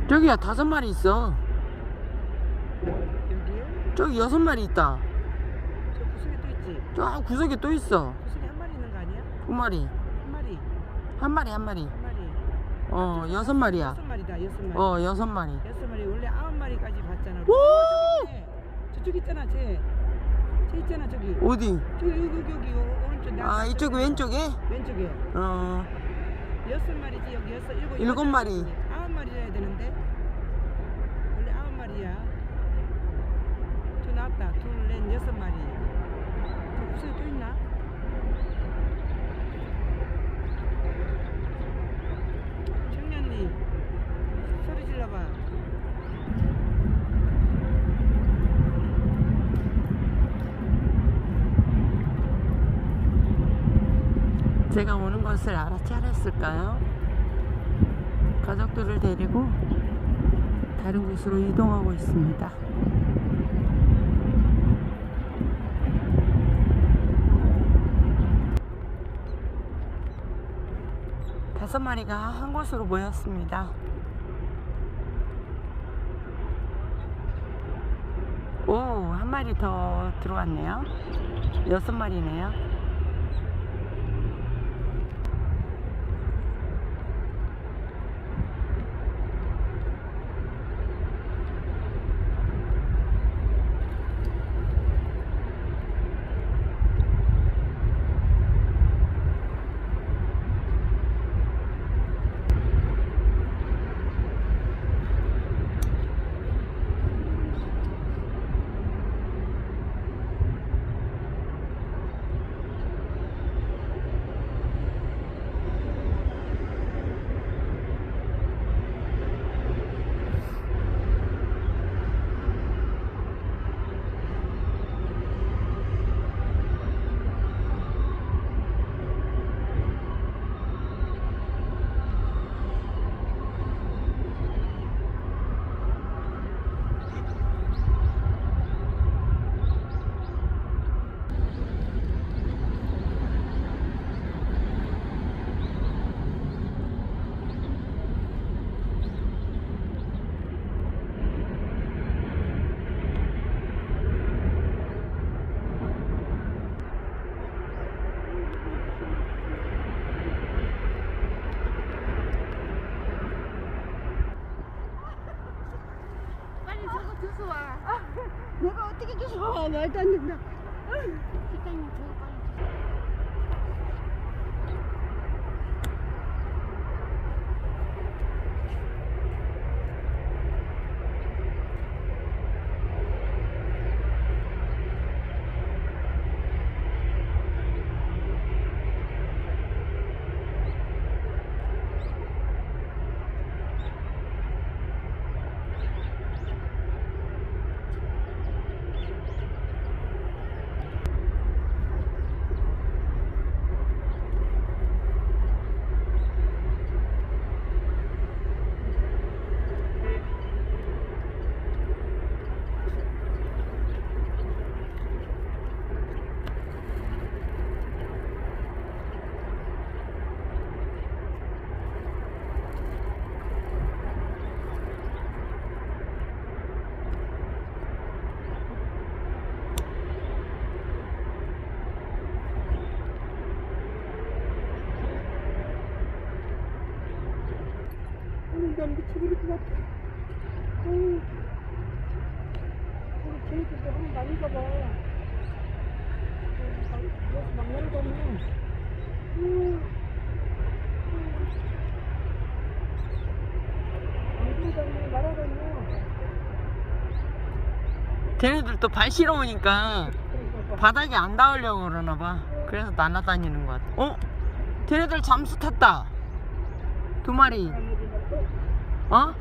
저기야 5마리 있어. 여기요? 저기 6마리 있다. 저 구석에 또 있지? 저 구석에 또 있어. 구석에 한 마리 있는 거 아니야? 2마리. 한 마리. 한 마리 한 마리. 한 마리. 6마리야. 6마리다. 6마리. 6마리. 6마리. 원래 9마리까지 봤잖아. 오! 저쪽 있잖아. 쟤 있잖아. 저기. 어디? 저기 여기 오른쪽. 아, 이쪽 왼쪽에? 왼쪽에. 6마리지. 여기 7마리. 9마리여야 되는데. 원래 9마리야. 저 나왔다. 둘, 넷, 6마리. 저 구석에 또 있나? 청년리 소리 질러봐. 제가 오는 것을 알았을까요? 가족들을 데리고 다른 곳으로 이동하고 있습니다. 다섯 마리가 한 곳으로 모였습니다. 오, 한 마리 더 들어왔네요. 6마리네요. 내가 어떻게 줘서 말도 안 된다. 식당님 저거 빨리 난 미쳐버릴 것 같아. 쟤네들 너무 많이 가봐. 막 내려가면. 안 들어가면 날아다녀. 쟤네들 또 발 시러우니까 바닥에 안 닿으려고 그러나봐. 그래서 날아다니는 것 같아. 쟤네들 잠수 탔다. 2마리. 어?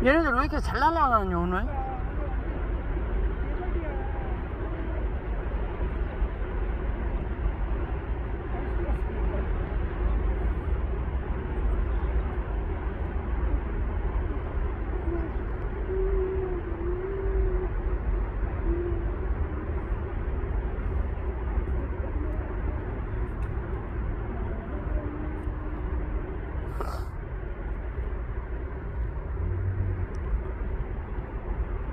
얘네들 왜 이렇게 잘 날아가냐 오늘?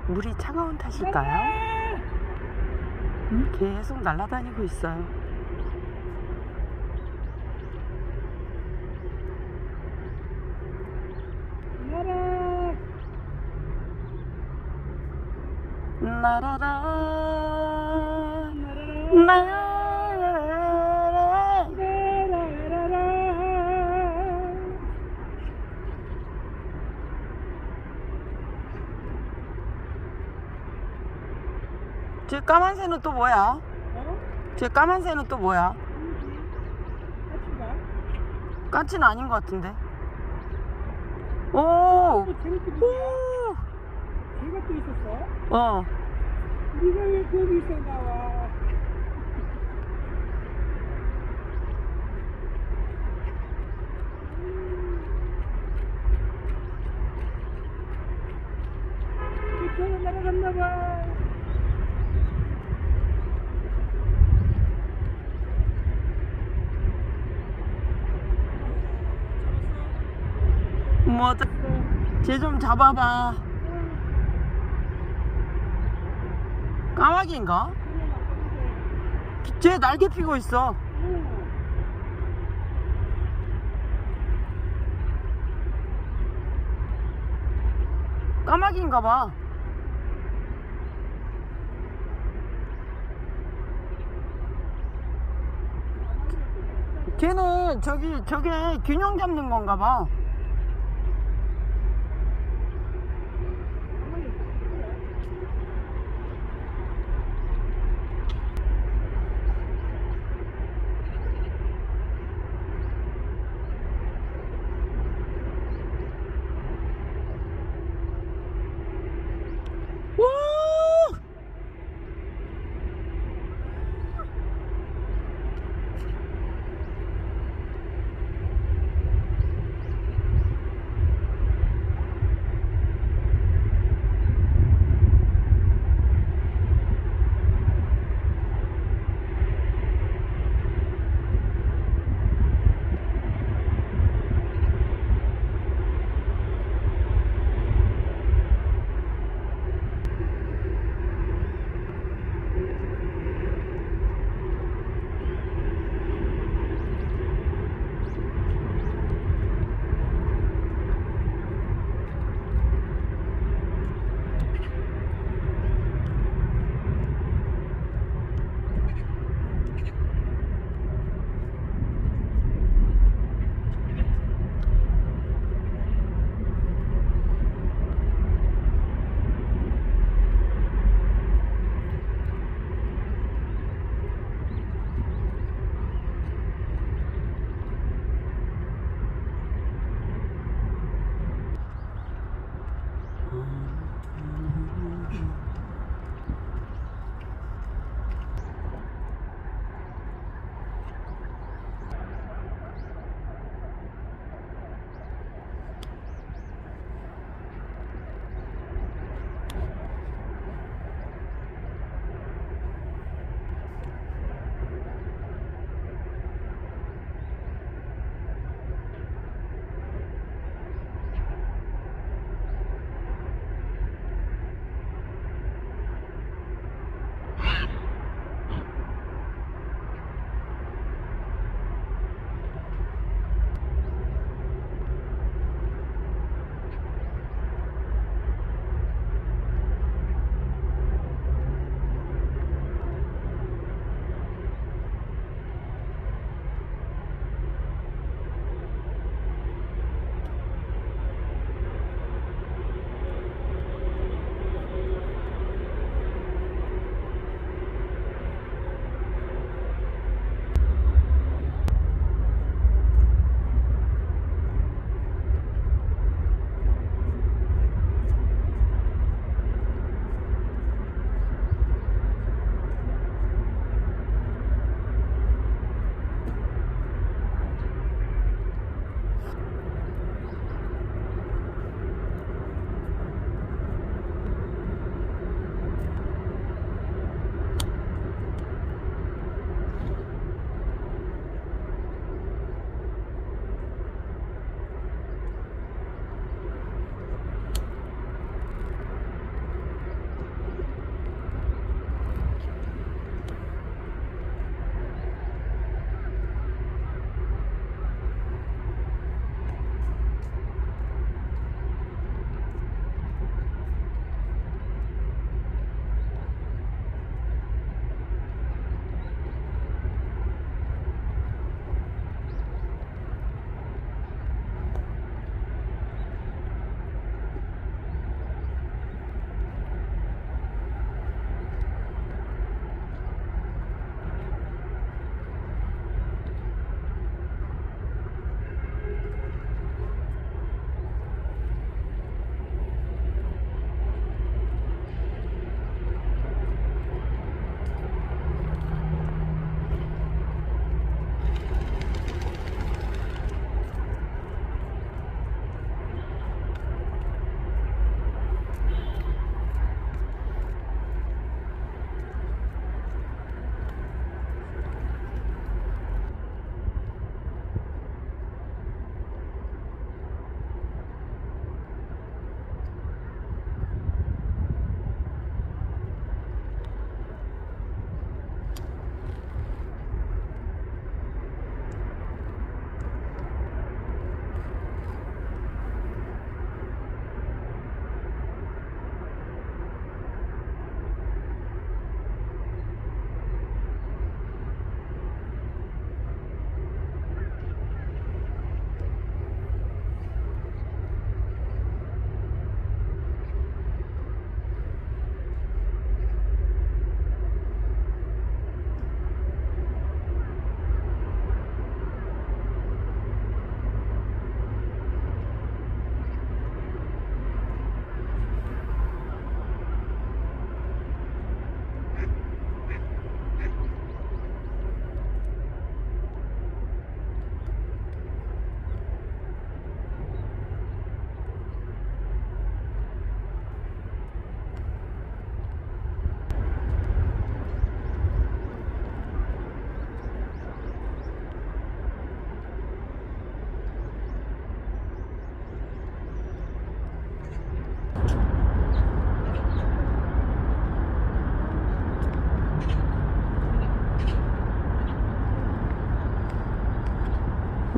물이 차가운 탓일까요? 계속 날아다니고 있어요. 나라라 나라라 저 까만 새는 또 뭐야? 저 까만 새는 또 뭐야? 까치는 아닌 것 같은데. 오! 오! 걔가 또 있었어? 어. 네가 왜 거기서 나와? 이쪽으로 날아갔나봐. 뭐다? 쟤 좀 잡아봐. 까마귀인가? 쟤 날개 피고 있어. 까마귀인가 봐. 걔는 저게 균형 잡는 건가 봐.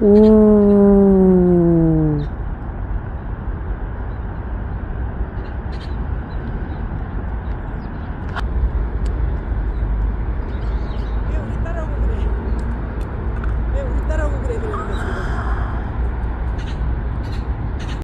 오.